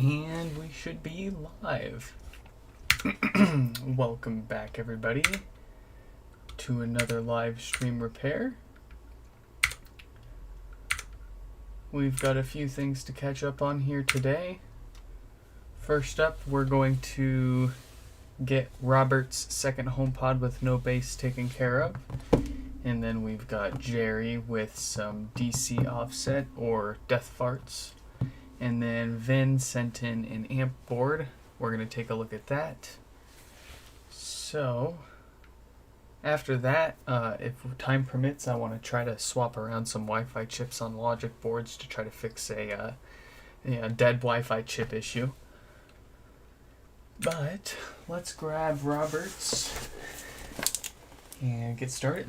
And we should be live. Welcome back, everybody, to another live stream repair. We've got a few things to catch up on here today. First up, we're going to get Robert's second HomePod with no bass taken care of. And then we've got Jerry with some DC offset or death farts. And then Vin sent in an amp board. We're going to take a look at that. So, after that, if time permits, I want to try to swap around some Wi-Fi chips on logic boards to try to fix a dead Wi-Fi chip issue. But, let's grab Robert's and get started.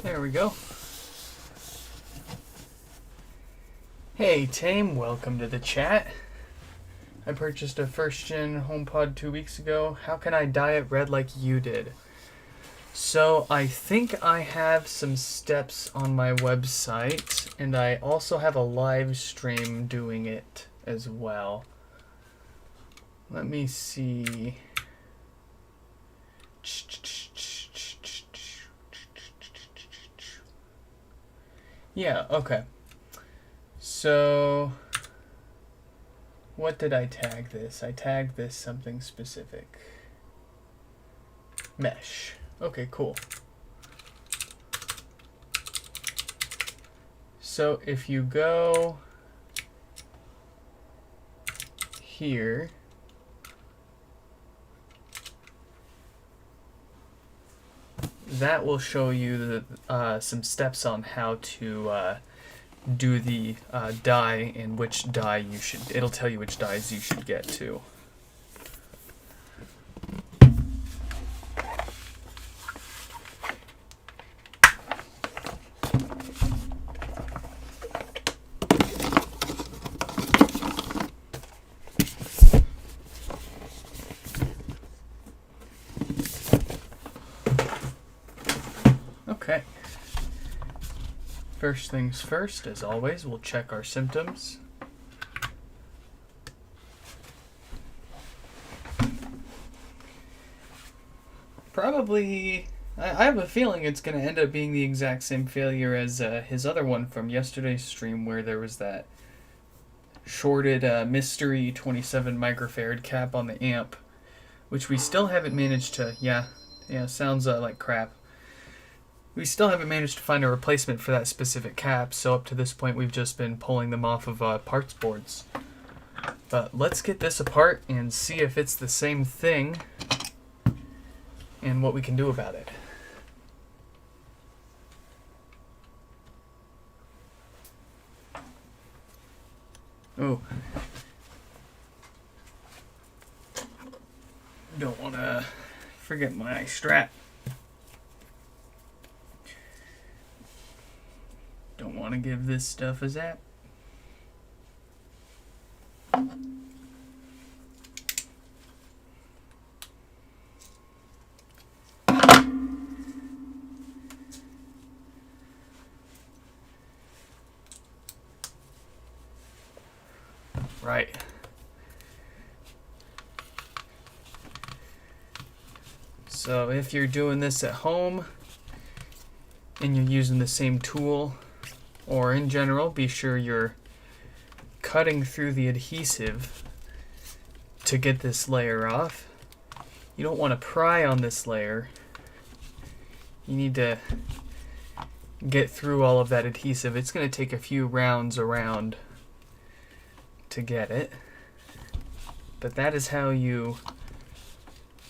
There we go. Hey Tame, welcome to the chat. I purchased a first gen HomePod 2 weeks ago. How can I dye it red like you did? So I think I have some steps on my website, and I also have a live stream doing it as well. Let me see. Yeah, okay. So, what did I tag this? I tagged this something specific. Mesh. Okay, cool. So, if you go here, that will show you some steps on how to do the dye and which dye you should. It'll tell you which dyes you should get to. Okay. First things first, as always, we'll check our symptoms. Probably, I have a feeling it's going to end up being the exact same failure as his other one from yesterday's stream, where there was that shorted mystery 27 microfarad cap on the amp, which we still haven't managed to, yeah, sounds like crap. We still haven't managed to find a replacement for that specific cap, so up to this point we've just been pulling them off of parts boards. But let's get this apart and see if it's the same thing and what we can do about it. Oh. Don't want to forget my strap. Don't want to give this stuff a zap. Right. So if you're doing this at home and you're using the same tool, or in general, be sure you're cutting through the adhesive to get this layer off. You don't want to pry on this layer. You need to get through all of that adhesive. It's going to take a few rounds around to get it. But that is how you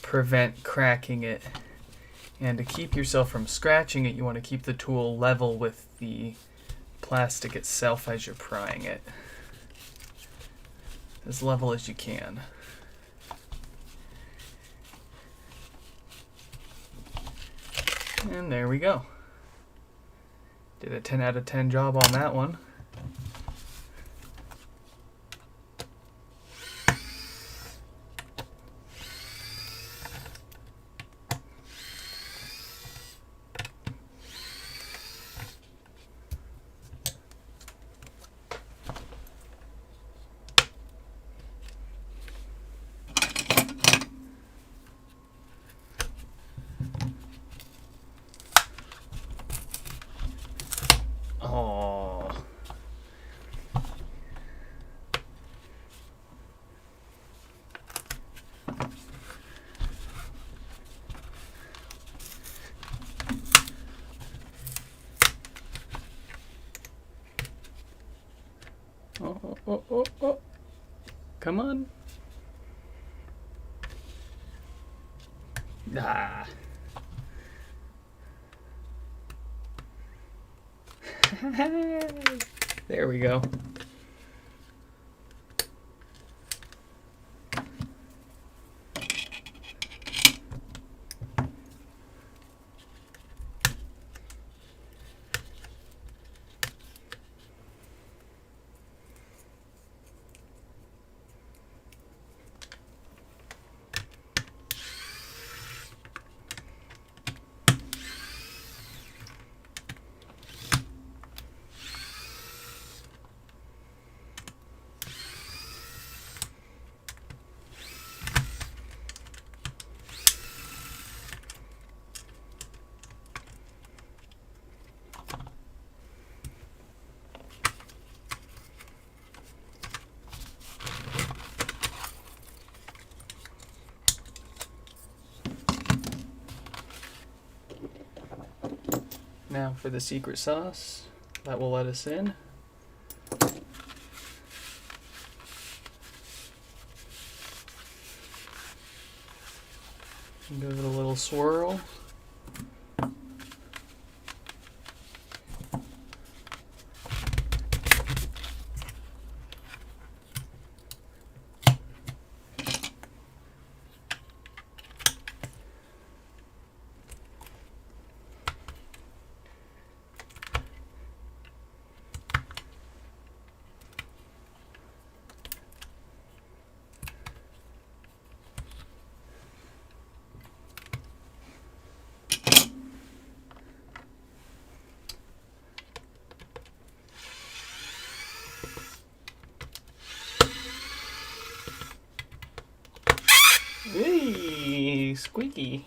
prevent cracking it. And to keep yourself from scratching it, you want to keep the tool level with the plastic itself as you're prying it. As level as you can. And there we go. Did a 10 out of 10 job on that one. Oh. Oh. Come on. Ah. There we go. Now for the secret sauce that will let us in. Give it a little swirl. Hey, squeaky.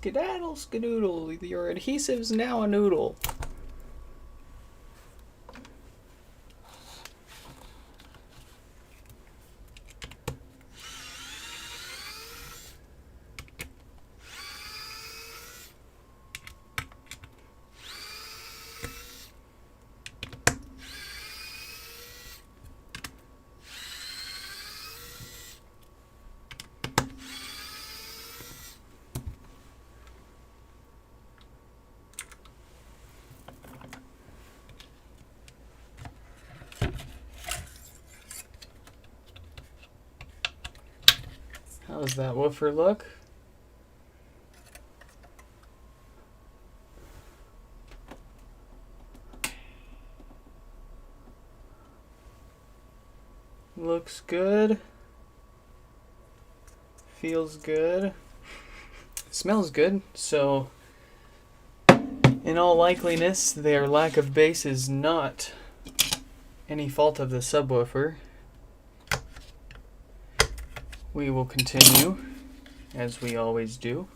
Skedaddle, skedoodle, your adhesive's now a noodle. How's that woofer look? Looks good. Feels good. Smells good. So, in all likeliness, their lack of bass is not any fault of the subwoofer. We will continue, as we always do.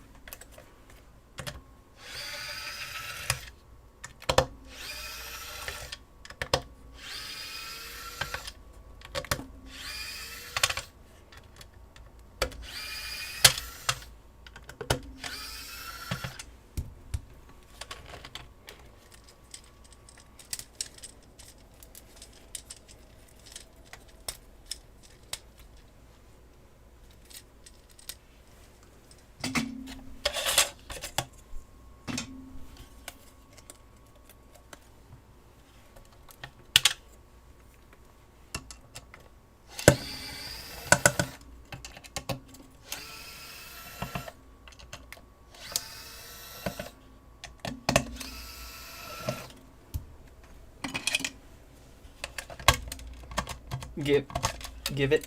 Give it.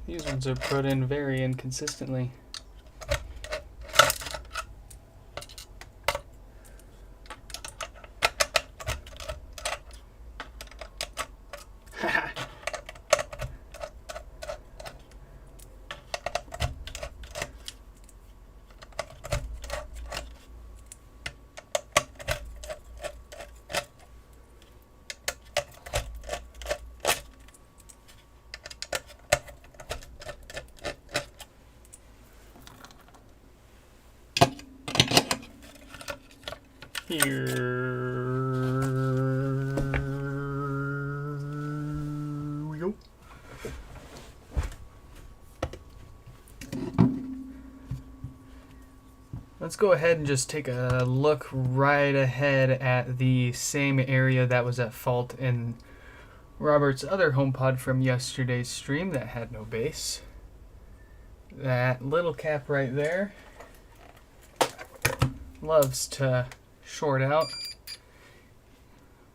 These ones are put in very inconsistently. Here we go. Let's go ahead and just take a look right ahead at the same area that was at fault in Robert's other HomePod from yesterday's stream that had no bass. That little cap right there loves to short out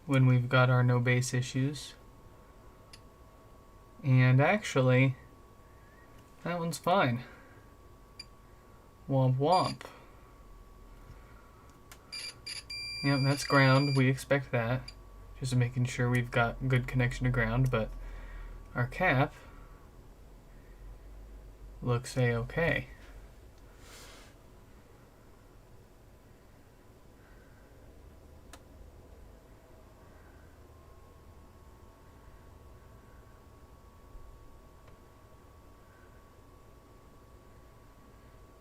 when we've got our no bass issues. And actually, that one's fine. Womp womp. Yep, that's ground. We expect that. Just making sure we've got good connection to ground, but our cap looks a-okay.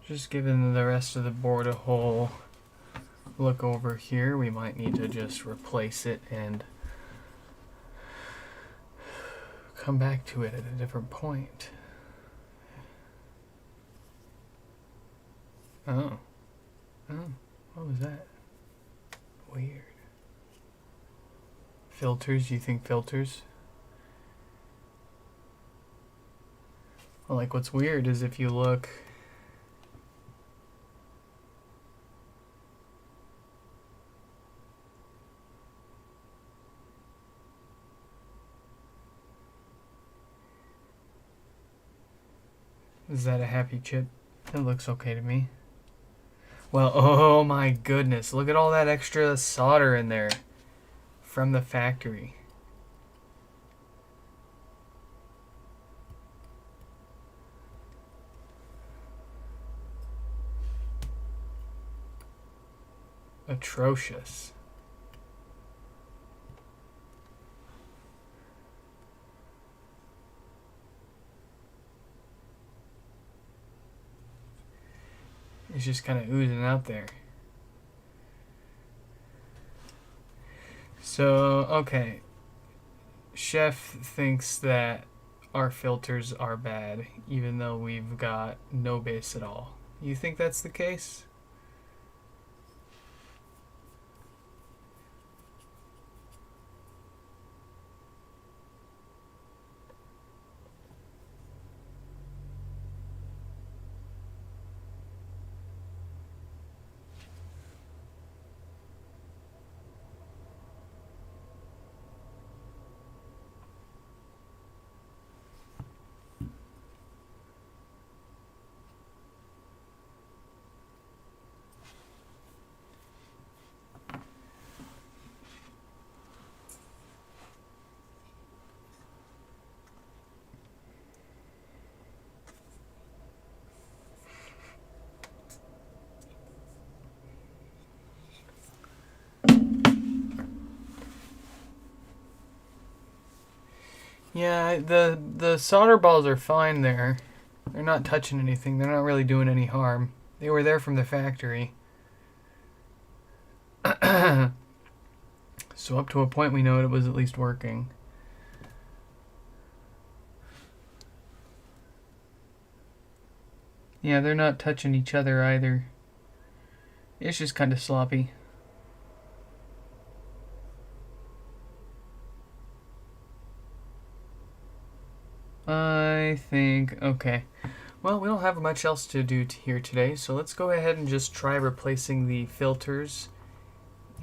Just giving the rest of the board a whole look over here. We might need to just replace it and come back to it at a different point. Oh, what was that? Weird. Filters, you think filters? Well, like what's weird is if you look Is that a happy chip? It looks okay to me. Well, oh my goodness. Look at all that extra solder in there from the factory. Atrocious. It's just kind of oozing out there. So, okay. Chef thinks that our filters are bad, even though we've got no bass at all. You think that's the case? Yeah, the solder balls are fine there. They're not touching anything. They're not really doing any harm. They were there from the factory. So up to a point we know it was at least working. Yeah, they're not touching each other either. It's just kind of sloppy. I think, okay. Well, we don't have much else to do here today, so let's go ahead and just try replacing the filters.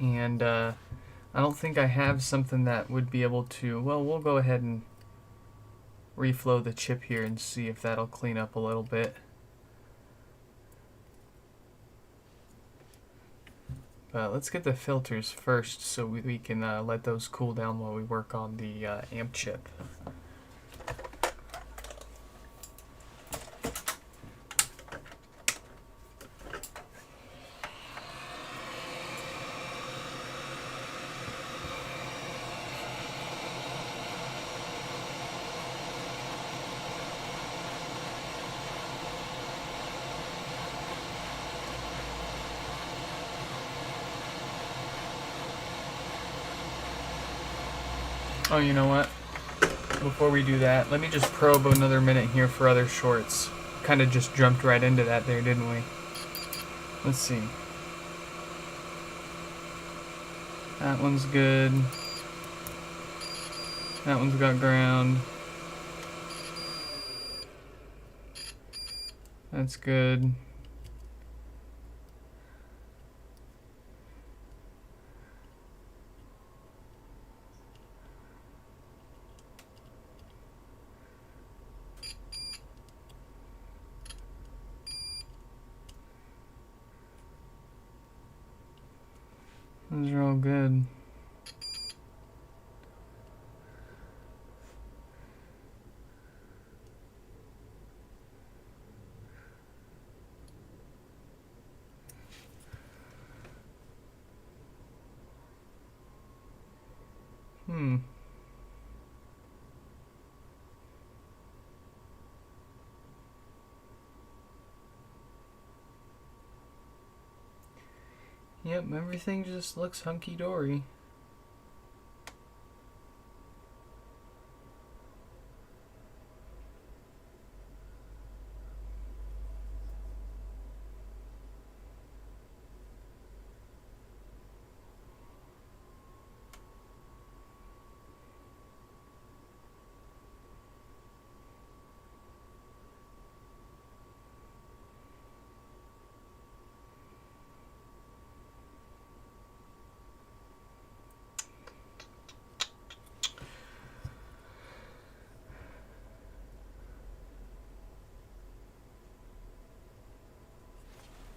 And I don't think I have something that would be able to, well, we'll go ahead and reflow the chip here and see if that'll clean up a little bit. But let's get the filters first so we can let those cool down while we work on the amp chip. Oh, you know what? Before we do that, let me just probe another minute here for other shorts. Kind of just jumped right into that there, didn't we? Let's see. That one's good. That one's got ground. That's good. Those are all good. Yep, everything just looks hunky-dory.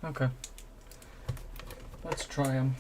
Okay. Let's try them.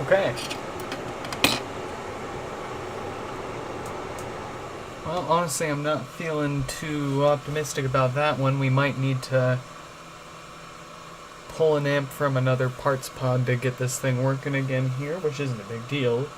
Okay. Well, honestly, I'm not feeling too optimistic about that one. We might need to pull an amp from another parts pod to get this thing working again here, which isn't a big deal.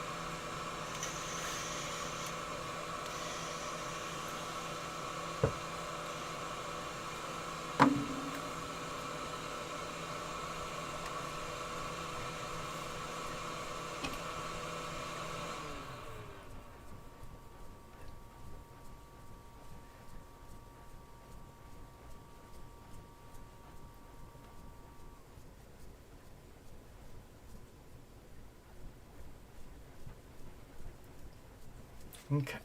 Okay.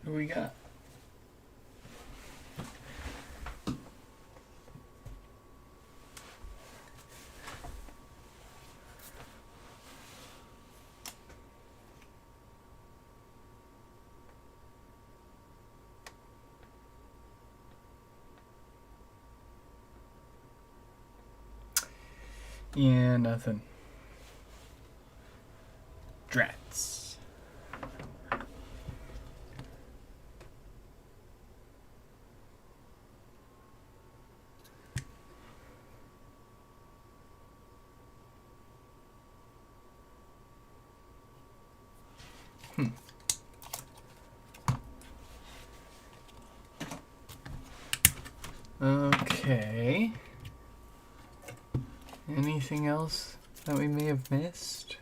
What do we got? Yeah, nothing. Drats. Okay. Anything else that we may have missed?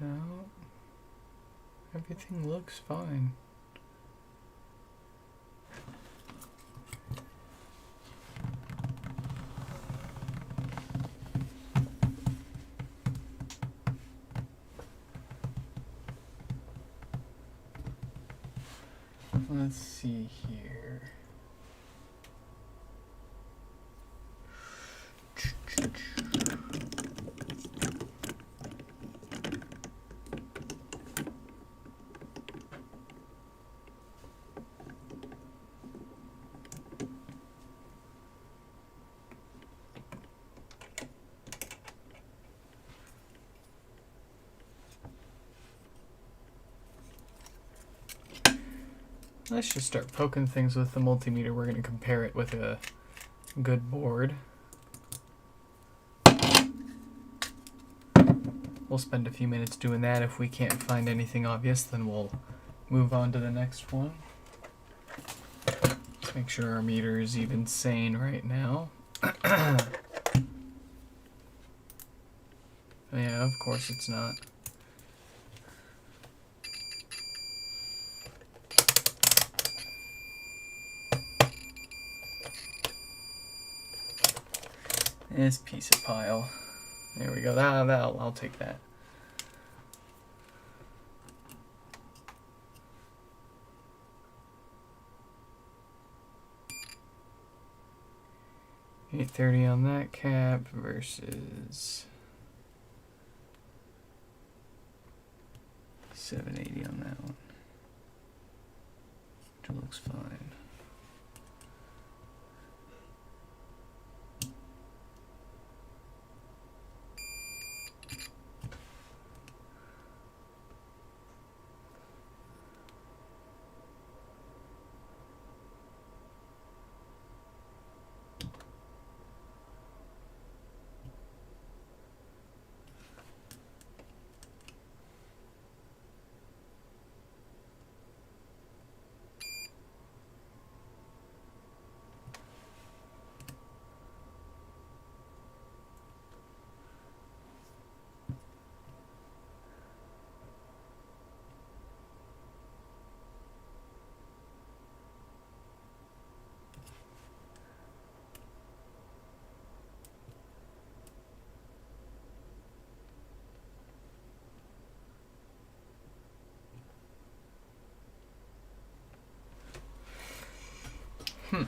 No. Everything looks fine. Let's see here. Let's just start poking things with the multimeter. We're going to compare it with a good board. We'll spend a few minutes doing that. If we can't find anything obvious, then we'll move on to the next one. Let's make sure our meter is even sane right now. Yeah, of course it's not. This piece of pile. There we go. I'll take that. $830 on that cap versus $780 on that one. Which looks fine. Hmm.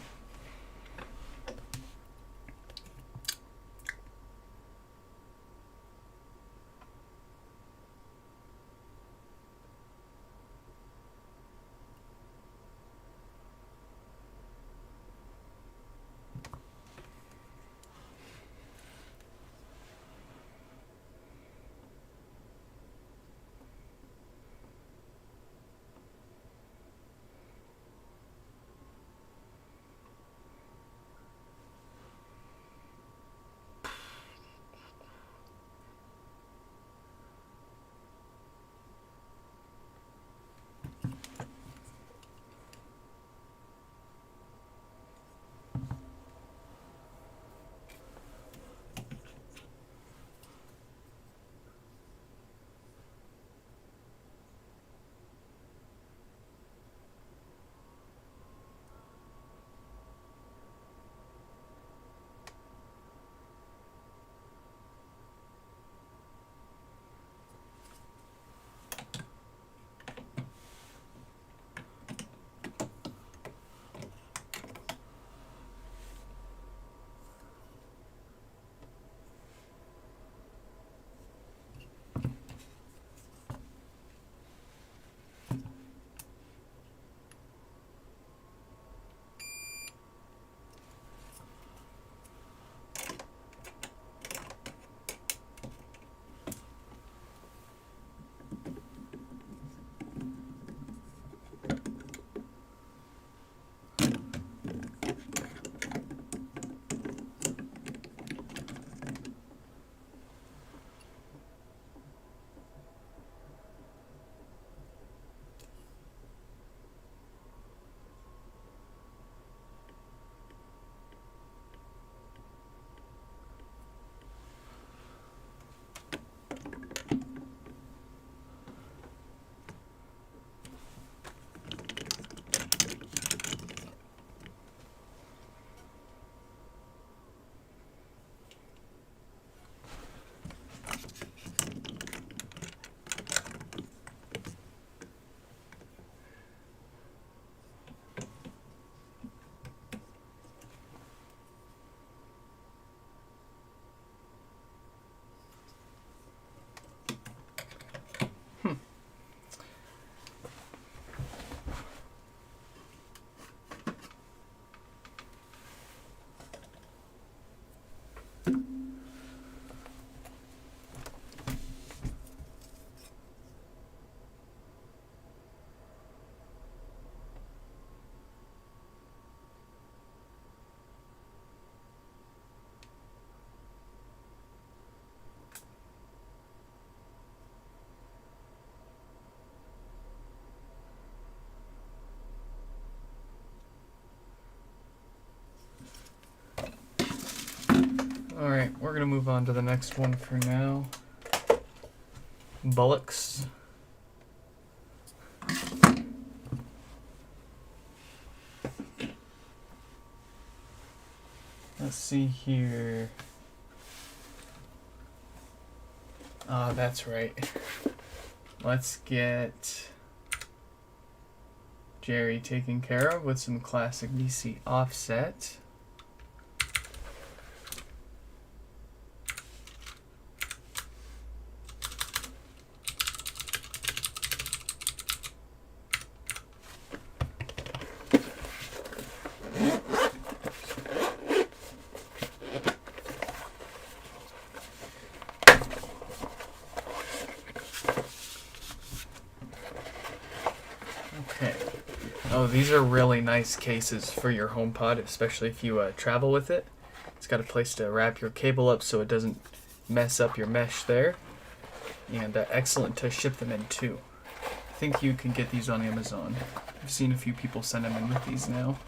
Alright, we're going to move on to the next one for now. Bullocks. Let's see here. Ah, that's right. Let's get Jerry taken care of with some classic DC offset. Okay. Oh, these are really nice cases for your HomePod, especially if you travel with it. It's got a place to wrap your cable up so it doesn't mess up your mesh there. And excellent to ship them in too. I think you can get these on Amazon. I've seen a few people send them in with these now.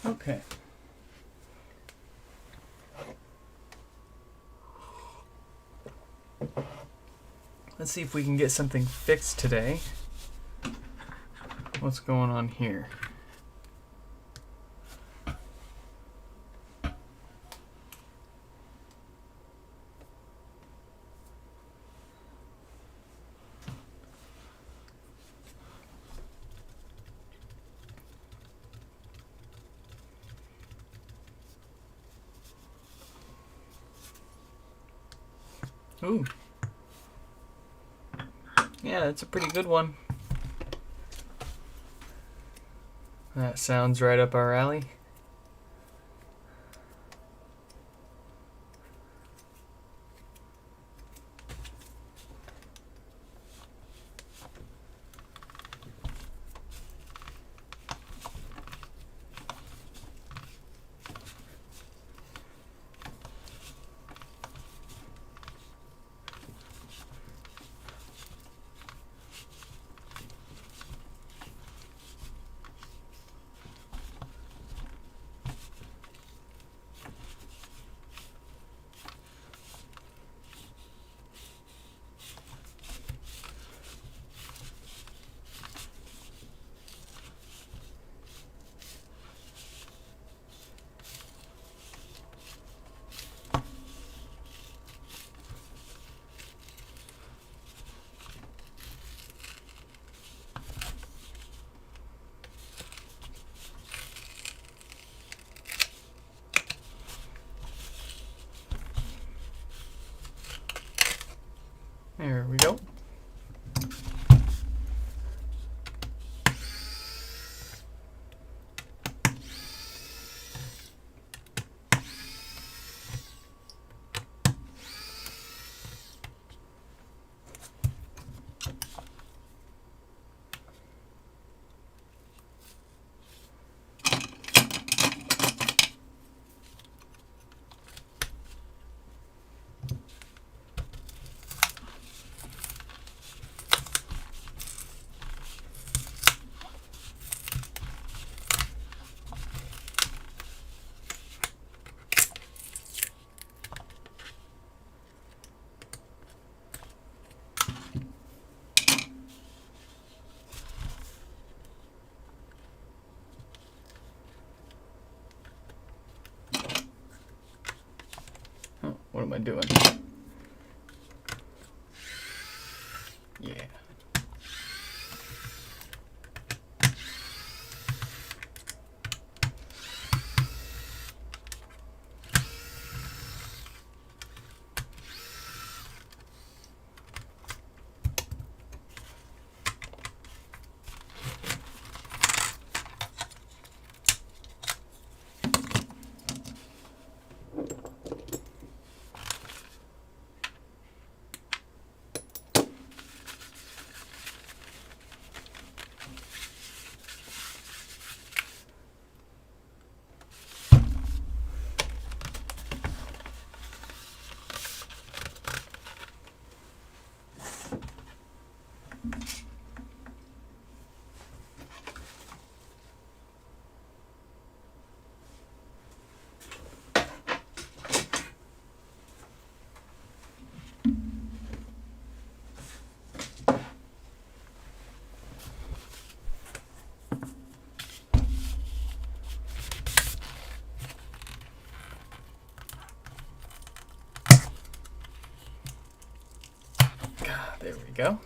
Okay. Let's see if we can get something fixed today. What's going on here? Ooh. Yeah, that's a pretty good one. That sounds right up our alley. There we go. Oh, what am I doing? Yeah. There we go.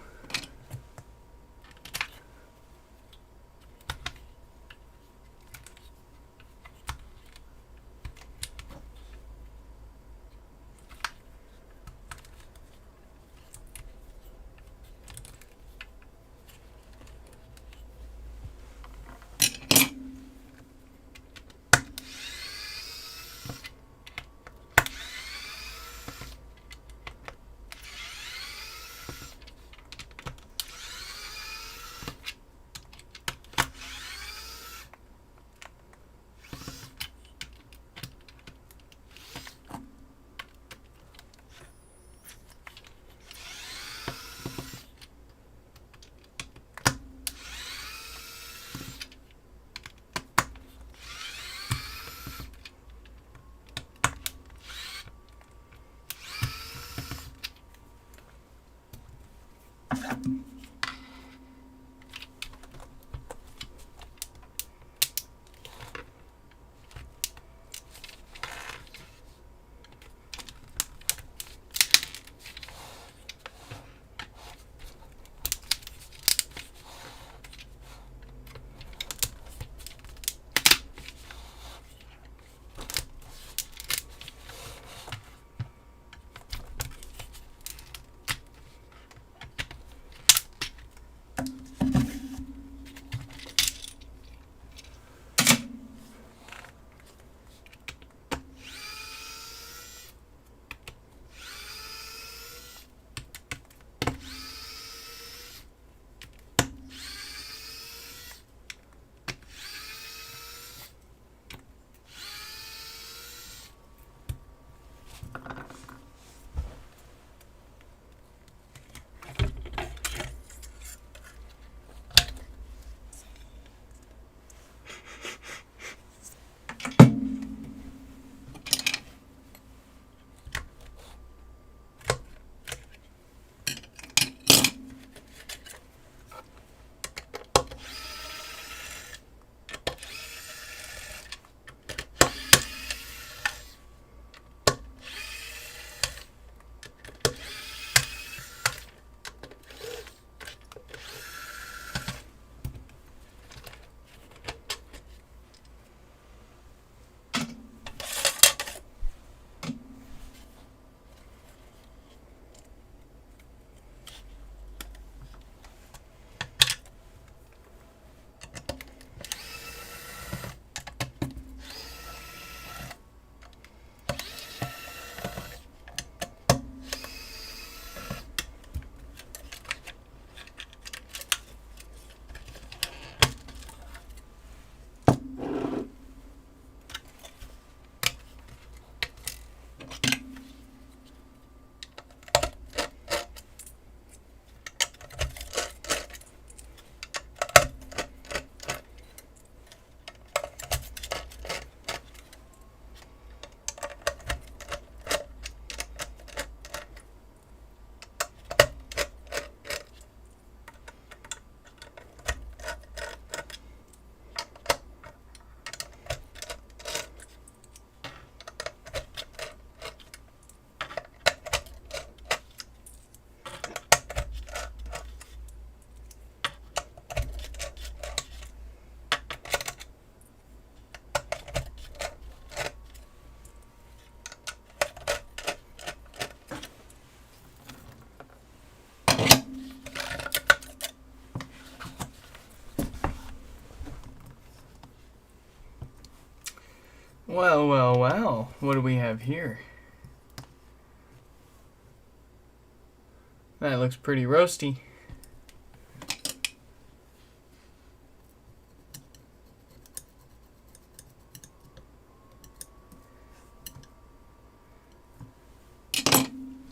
Well, well, well. What do we have here? That looks pretty roasty.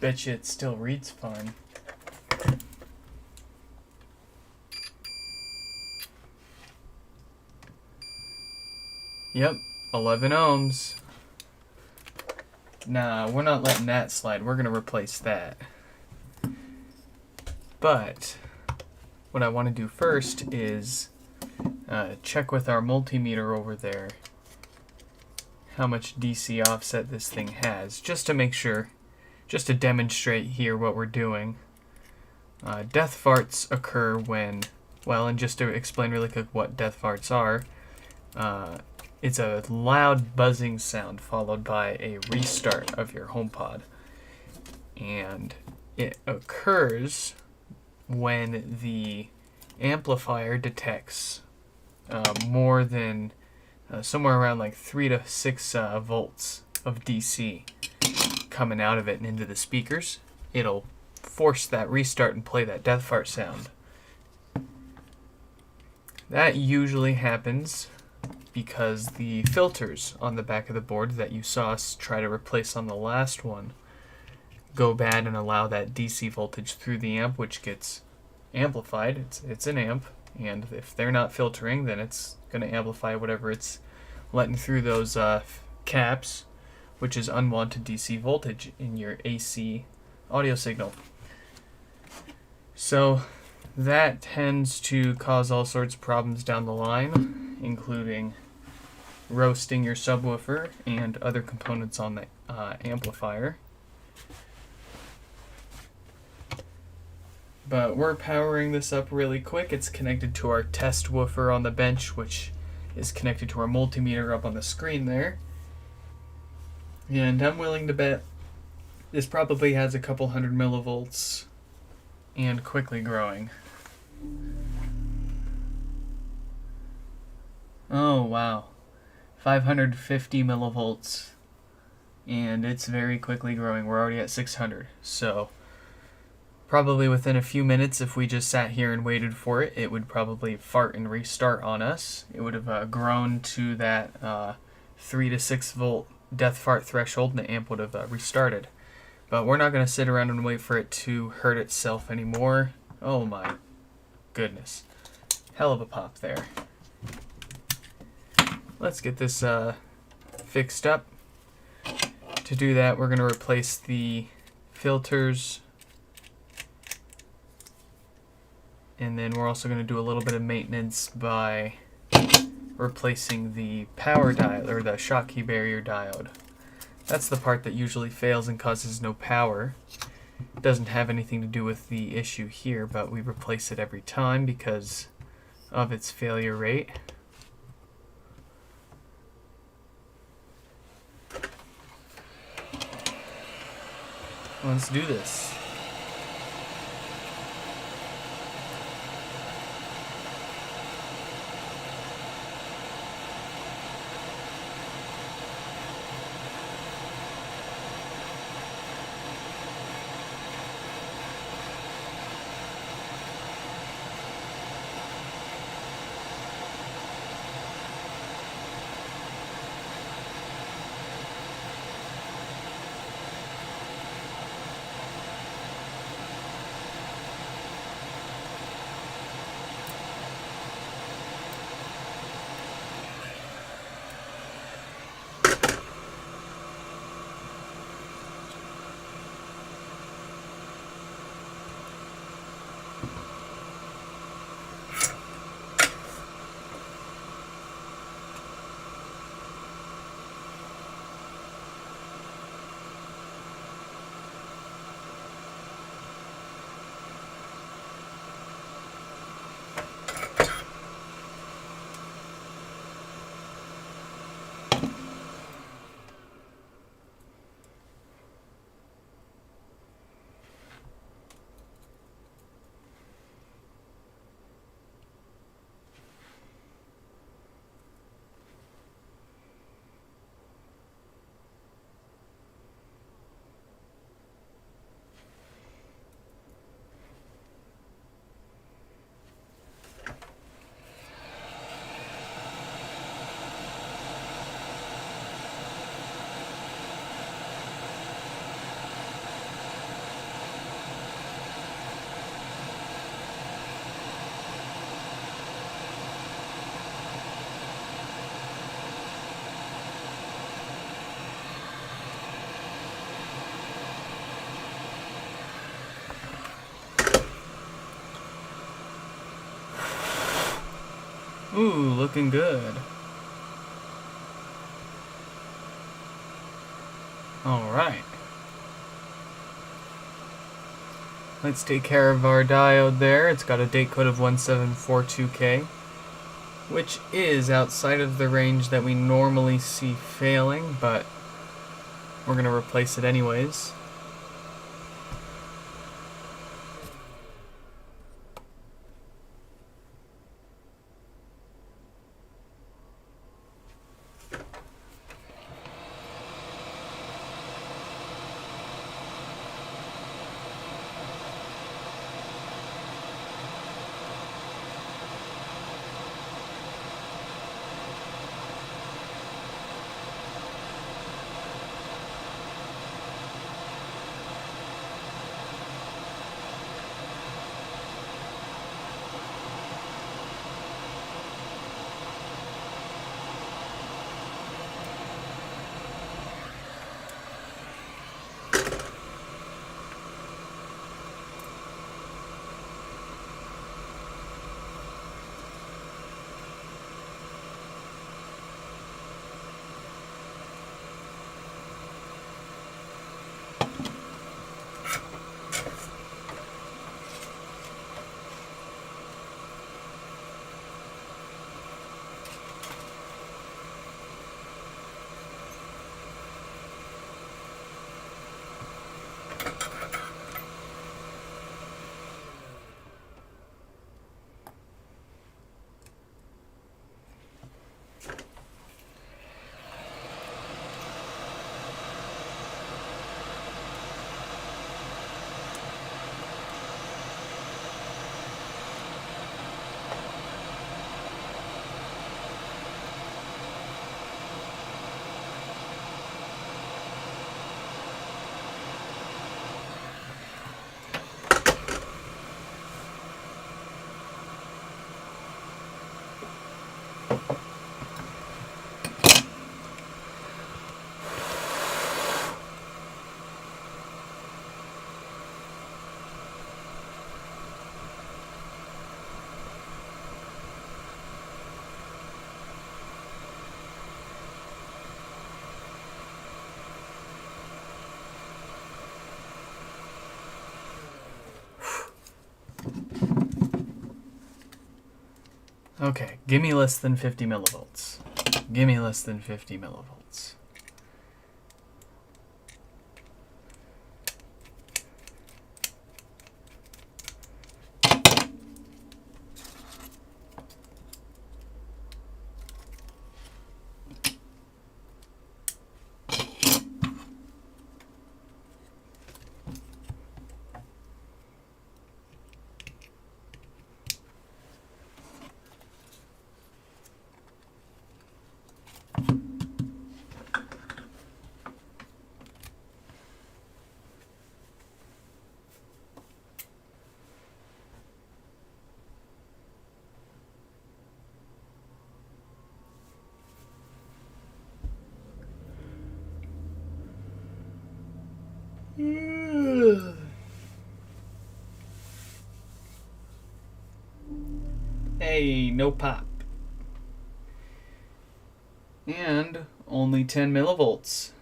Bet you it still reads fine. Yep, 11 ohms. Nah, we're not letting that slide. We're going to replace that. But what I want to do first is check with our multimeter over there how much DC offset this thing has, just to make sure, just to demonstrate here what we're doing. Death farts occur when, well, and just to explain really quick what death farts are, it's a loud buzzing sound followed by a restart of your HomePod. And it occurs when the amplifier detects more than somewhere around like 3 to 6 volts of DC coming out of it and into the speakers. It'll force that restart and play that death fart sound. That usually happens because the filters on the back of the board that you saw us try to replace on the last one go bad and allow that DC voltage through the amp, which gets amplified. It's an amp, and if they're not filtering, then it's going to amplify whatever it's letting through those caps, which is unwanted DC voltage in your AC audio signal. So that tends to cause all sorts of problems down the line, including roasting your subwoofer and other components on the amplifier. But we're powering this up really quick. It's connected to our test woofer on the bench, which is connected to our multimeter up on the screen there. And I'm willing to bet this probably has a couple hundred millivolts and quickly growing. Oh wow, 550 millivolts, and it's very quickly growing. We're already at 600, so probably within a few minutes, if we just sat here and waited for it, it would probably fart and restart on us. It would have grown to that 3 to 6 volt death fart threshold, and the amp would have restarted. But we're not going to sit around and wait for it to hurt itself anymore. Oh my goodness. Hell of a pop there. Let's get this fixed up. To do that, we're going to replace the filters. And then we're also going to do a little bit of maintenance by replacing the power diode, or the Schottky barrier diode. That's the part that usually fails and causes no power. It doesn't have anything to do with the issue here, but we replace it every time because of its failure rate. Let's do this. Ooh, looking good. Alright. Let's take care of our diode there. It's got a date code of 1742K, which is outside of the range that we normally see failing, but we're going to replace it anyways. Okay, give me less than 50 millivolts. Give me less than 50 millivolts. Hey, no pop. And only 10 millivolts.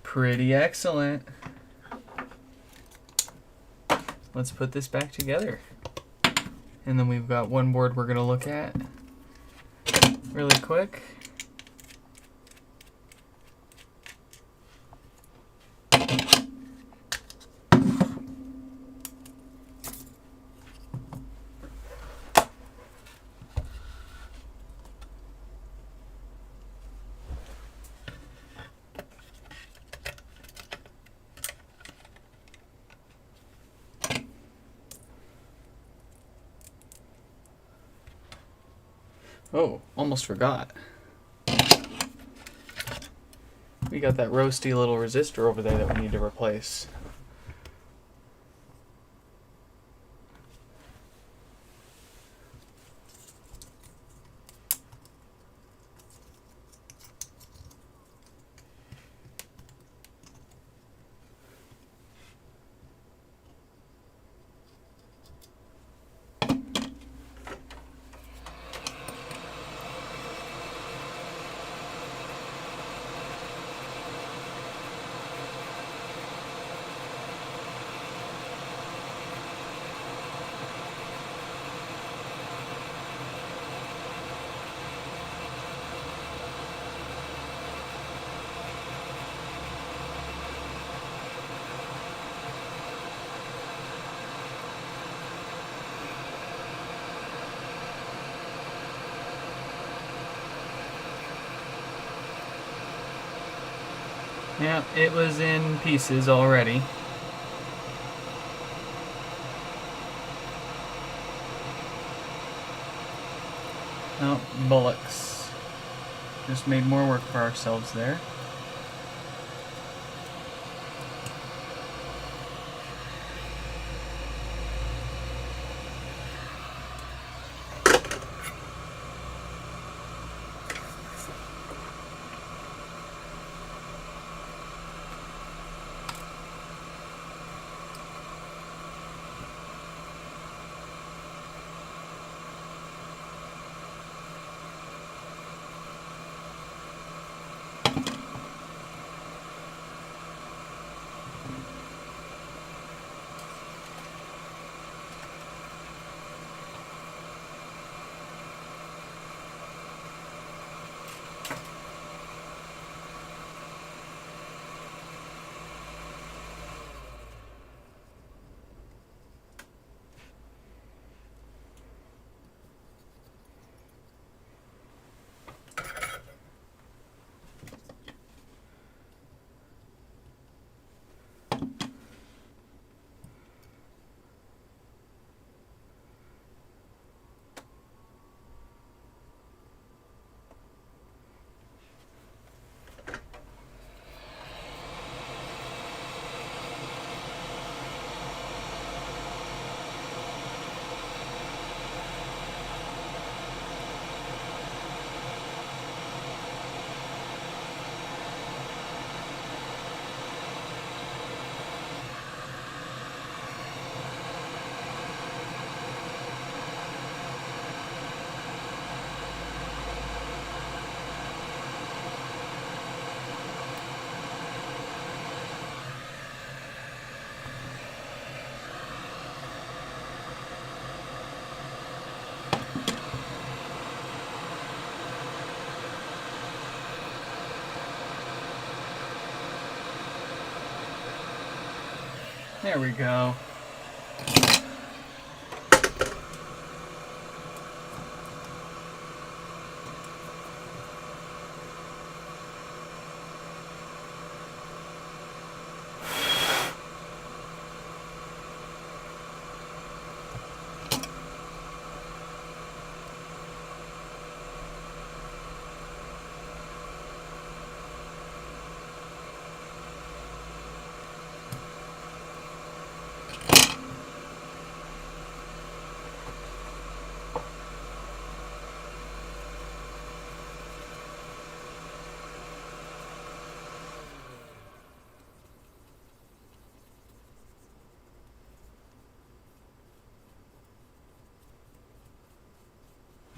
Pretty excellent. Let's put this back together. And then we've got one board we're going to look at really quick. Oh, almost forgot. We got that roasty little resistor over there that we need to replace. Yeah, it was in pieces already. Oh, bullocks. Just made more work for ourselves there. There we go.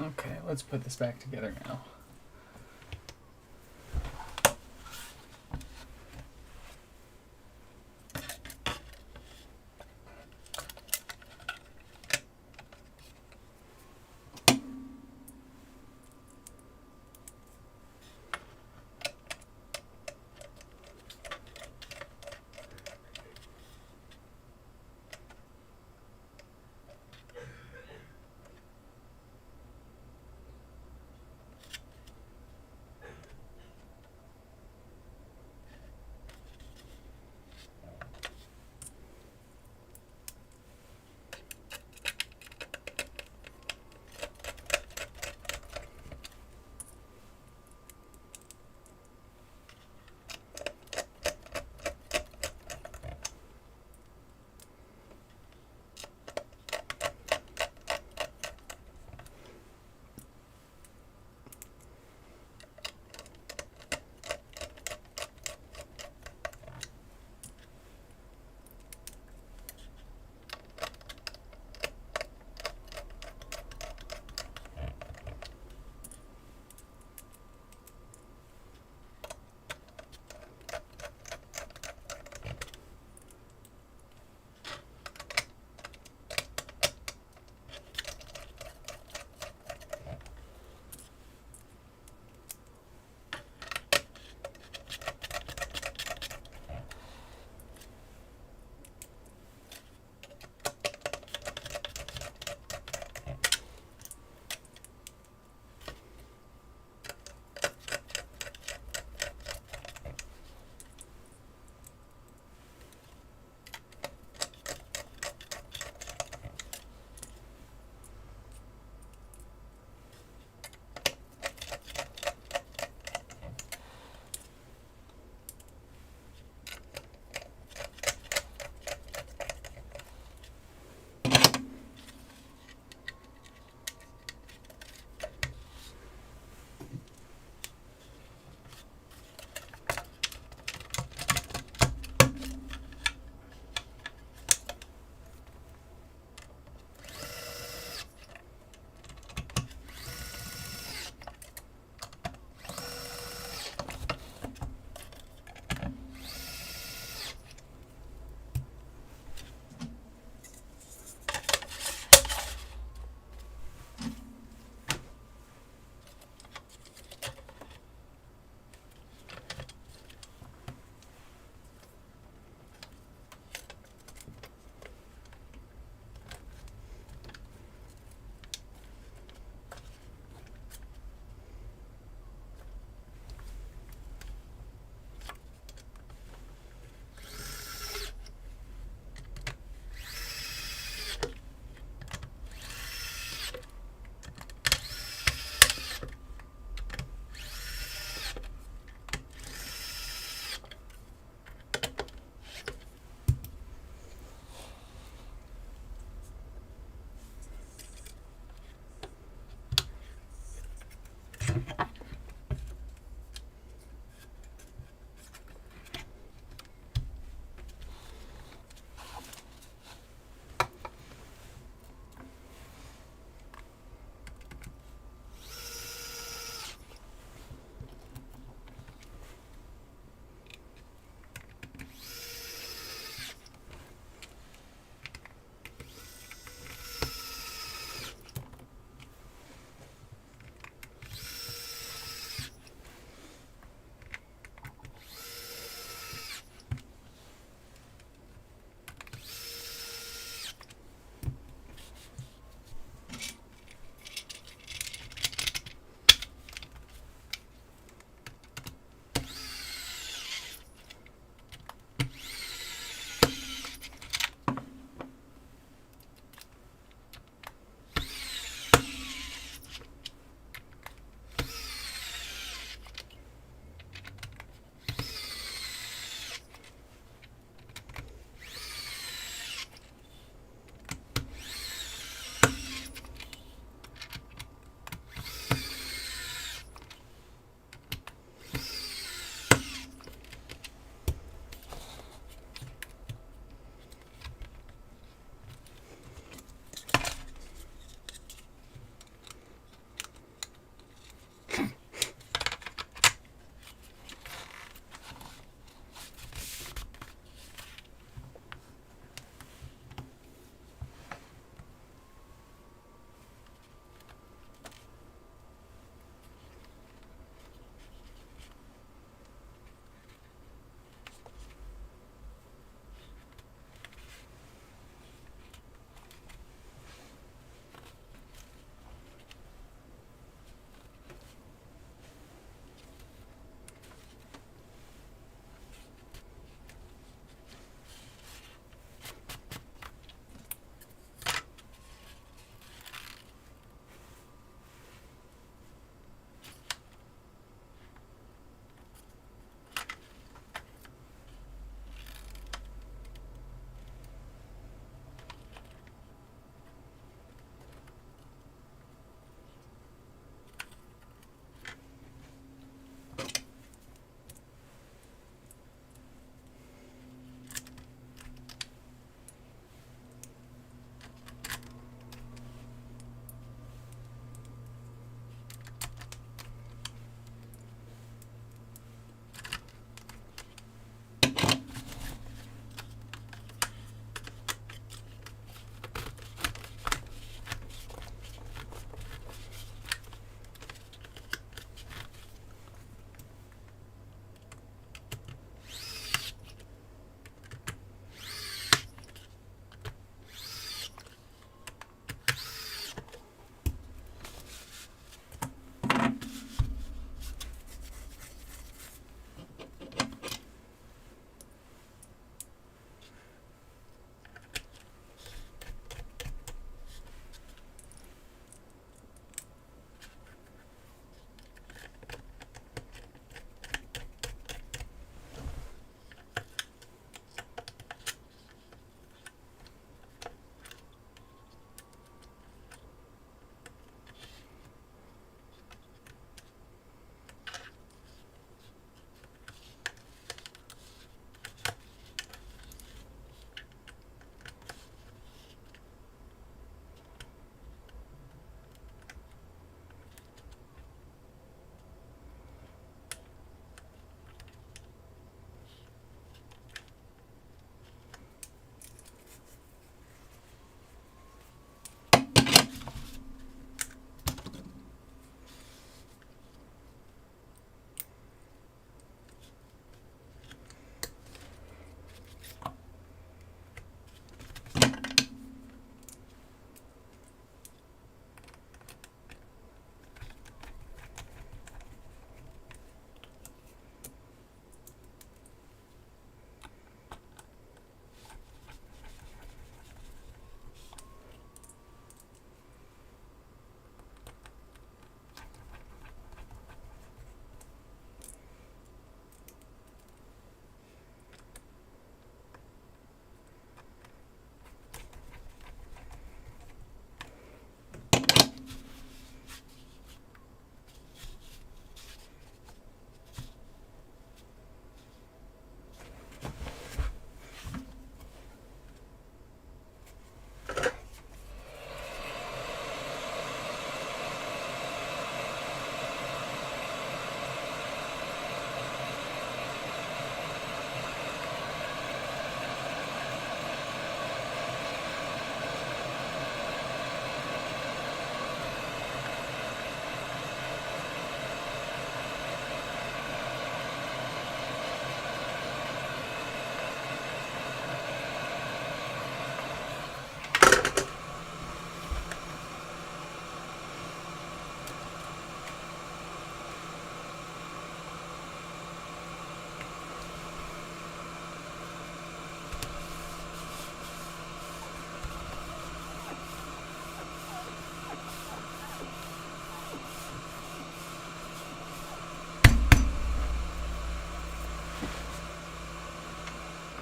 Okay, let's put this back together now.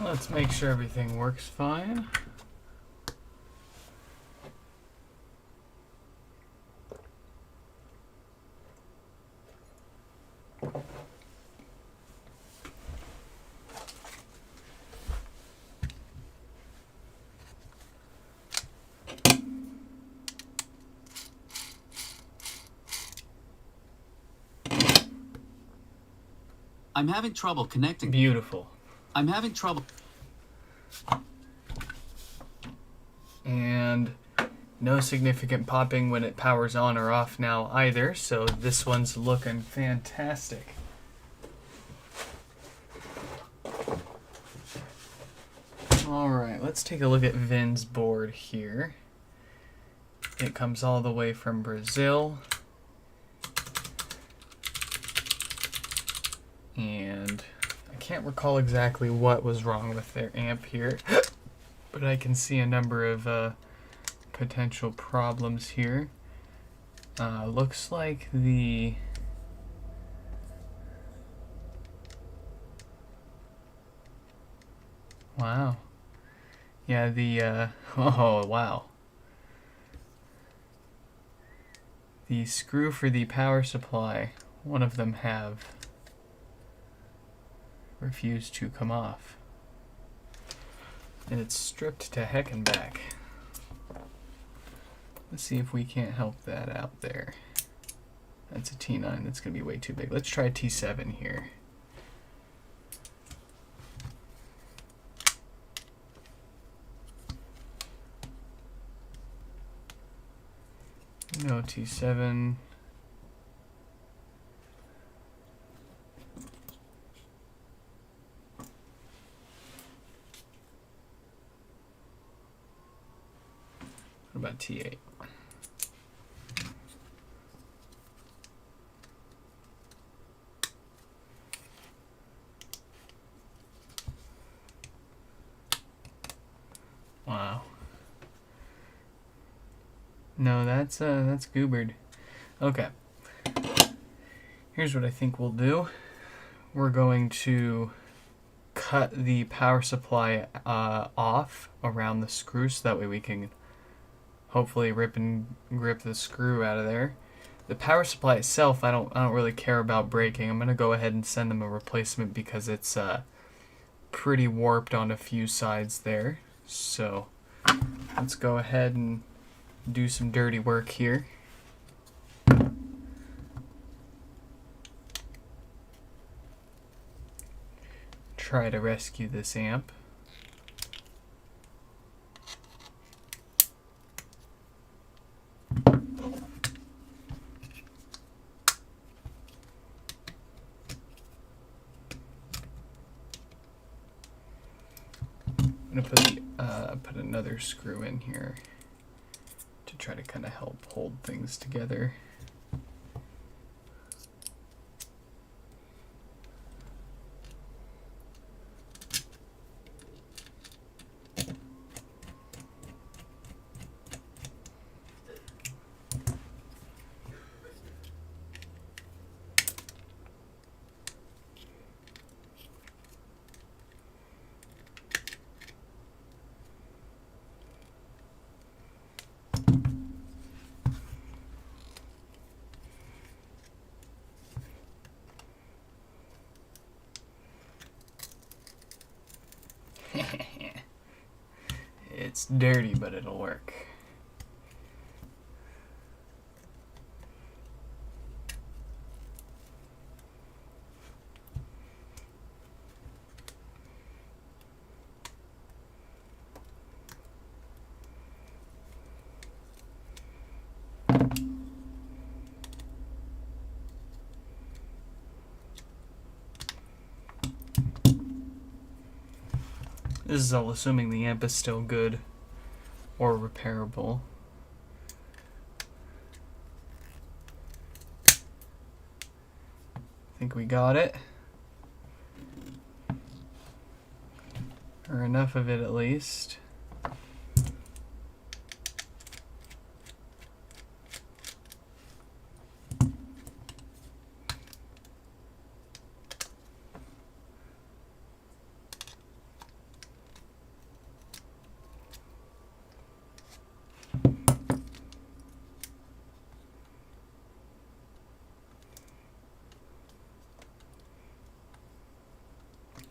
Let's make sure everything works fine. I'm having trouble connecting. Beautiful. I'm having trouble. And no significant popping when it powers on or off now either, so this one's looking fantastic. Alright, let's take a look at Vin's board here. It comes all the way from Brazil. And I can't recall exactly what was wrong with their amp here, but I can see a number of potential problems here. Looks like wow. Yeah, oh wow. The screw for the power supply, one of them have refused to come off. And it's stripped to heck and back. Let's see if we can't help that out there. That's a T9, that's gonna be way too big. Let's try a T7 here. No T7. What about T8? Wow. No, that's goobered. Okay. Here's what I think we'll do. We're going to cut the power supply off around the screw so that way we can hopefully rip and grip the screw out of there. The power supply itself, I don't really care about breaking. I'm gonna go ahead and send them a replacement because it's pretty warped on a few sides there. So let's go ahead and do some dirty work here. Try to rescue this amp. I'm gonna put another screw in here to try to kind of help hold things together. It's dirty, but it'll work. This is all assuming the amp is still good or repairable. I think we got it. Or enough of it at least.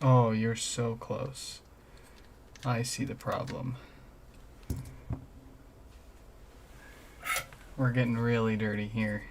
Oh, you're so close. I see the problem. We're getting really dirty here.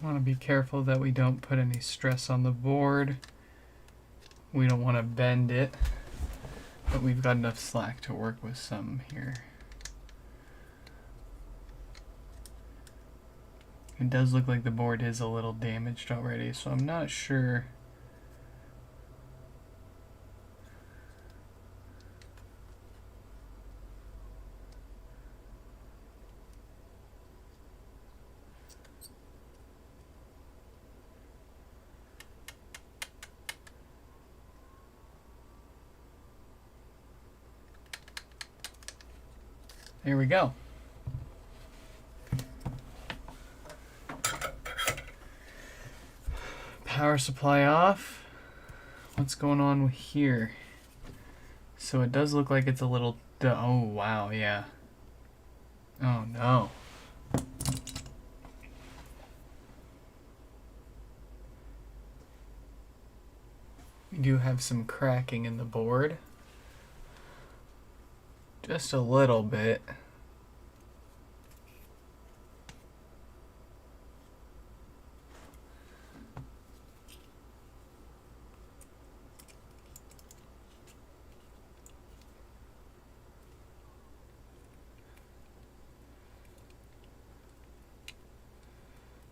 Want to be careful that we don't put any stress on the board. We don't want to bend it, but we've got enough slack to work with some here. It does look like the board is a little damaged already, so I'm not sure. There we go. Power supply off. What's going on here? So it does look like it's a little... oh, wow, yeah. Oh, no. We do have some cracking in the board. Just a little bit.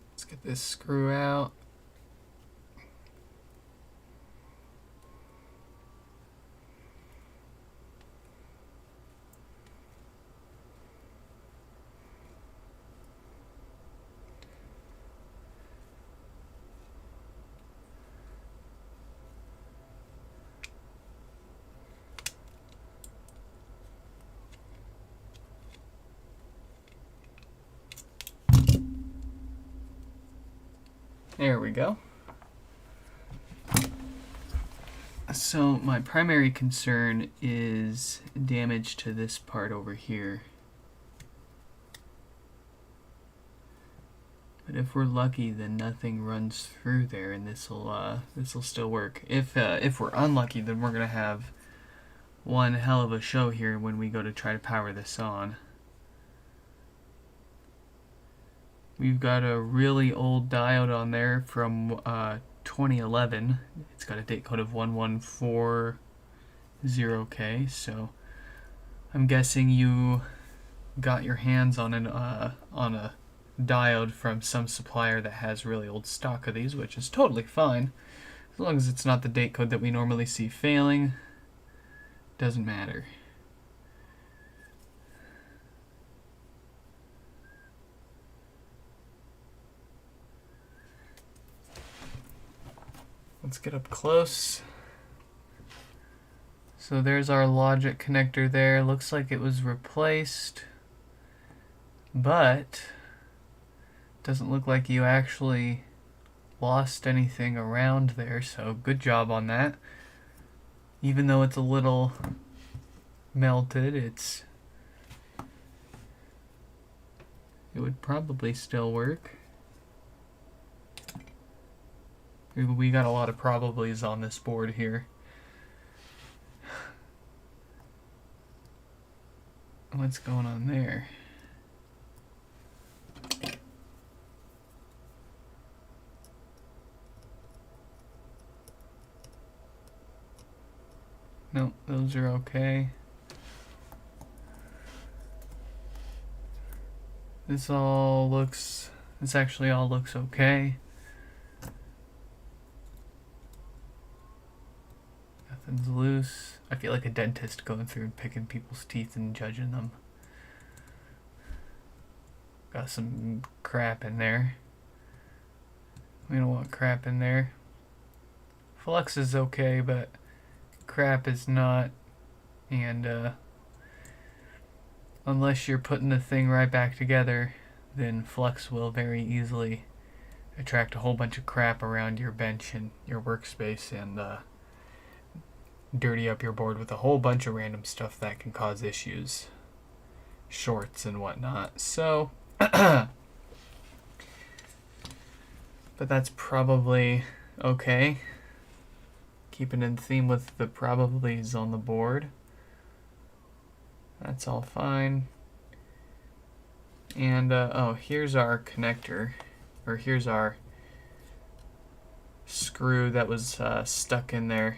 Let's get this screw out. There we go. So my primary concern is damage to this part over here. But if we're lucky, then nothing runs through there, and this'll still work. If we're unlucky, then we're gonna have one hell of a show here when we go to try to power this on. We've got a really old diode on there from 2011. It's got a date code of 1140K, so I'm guessing you got your hands on a diode from some supplier that has really old stock of these, which is totally fine. As long as it's not the date code that we normally see failing, doesn't matter. Let's get up close. So there's our logic connector there. Looks like it was replaced, but doesn't look like you actually lost anything around there, so good job on that. Even though it's a little melted, it would probably still work. We got a lot of probablys on this board here. What's going on there? Nope, those are okay. This actually all looks okay. Nothing's loose. I feel like a dentist going through and picking people's teeth and judging them. Got some crap in there. We don't want crap in there. Flux is okay, but crap is not. And unless you're putting the thing right back together, then flux will very easily attract a whole bunch of crap around your bench and your workspace and dirty up your board with a whole bunch of random stuff that can cause issues, shorts and whatnot. So, but that's probably okay. Keeping in theme with the probablys on the board. That's all fine. And oh, here's our connector, or here's our screw that was stuck in there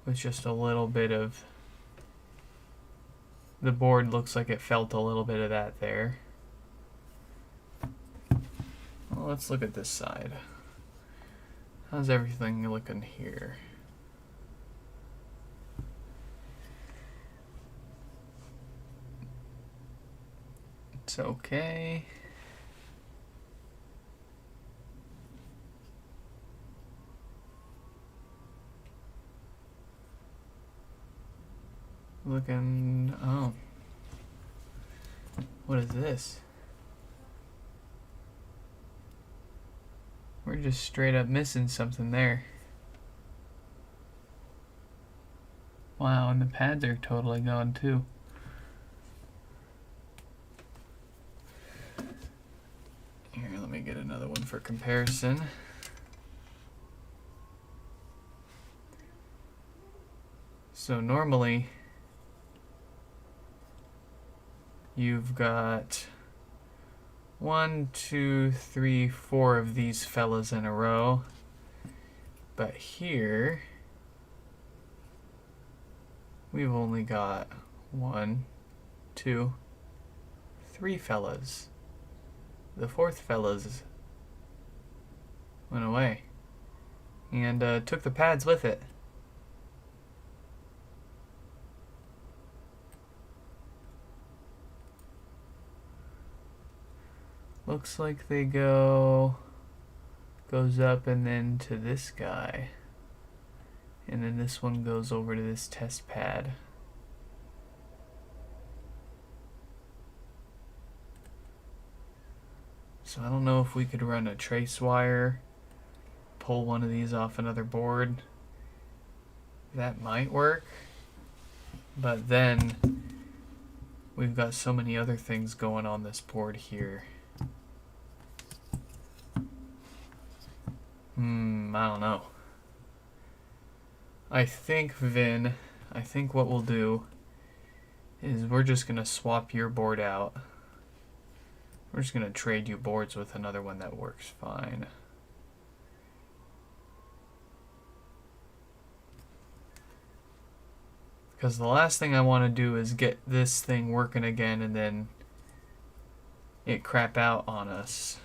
with just a little bit of, the board looks like it felt a little bit of that there. Well, let's look at this side. How's everything looking here? It's okay. Looking, oh. What is this? We're just straight up missing something there. Wow, and the pads are totally gone too. Here, let me get another one for comparison. So normally, you've got 1, 2, 3, 4 of these fellas in a row. But here, we've only got 1, 2, 3 fellas. The fourth fella's went away and took the pads with it. Looks like they goes up and then to this guy, and then this one goes over to this test pad. So I don't know if we could run a trace wire, pull one of these off another board. That might work, but then we've got so many other things going on this board here. I don't know. I think what we'll do is we're just gonna swap your board out. We're just gonna trade you boards with another one that works fine. Because the last thing I want to do is get this thing working again and then it crap out on us.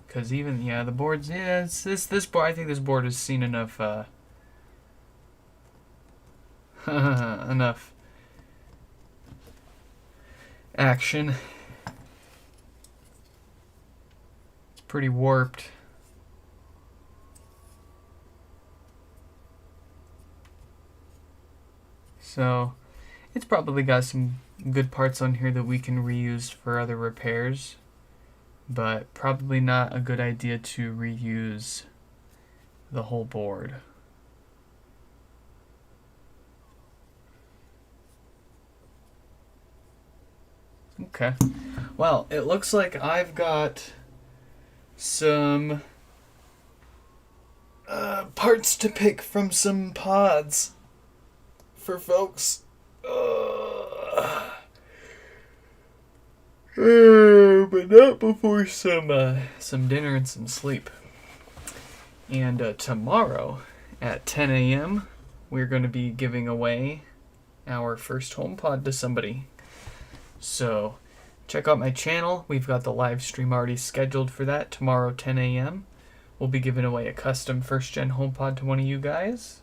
Because even, yeah, the boards, yeah, it's this board, I think this board has seen enough, enough action. It's pretty warped. So, it's probably got some good parts on here that we can reuse for other repairs. But probably not a good idea to reuse the whole board. Okay. Well, it looks like I've got some parts to pick from some pods for folks. But not before some dinner and some sleep. And tomorrow at 10 a.m. we're going to be giving away our first HomePod to somebody. So check out my channel. We've got the live stream already scheduled for that. Tomorrow 10 a.m. we'll be giving away a custom first-gen HomePod to one of you guys.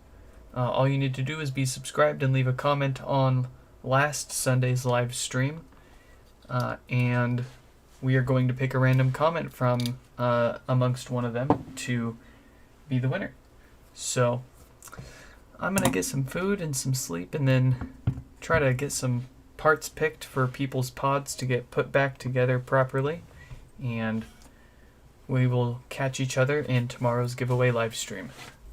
All you need to do is be subscribed and leave a comment on last Sunday's live stream. And we are going to pick a random comment from amongst one of them to be the winner. So I'm going to get some food and some sleep and then try to get some parts picked for people's pods to get put back together properly. And we will catch each other in tomorrow's giveaway live stream.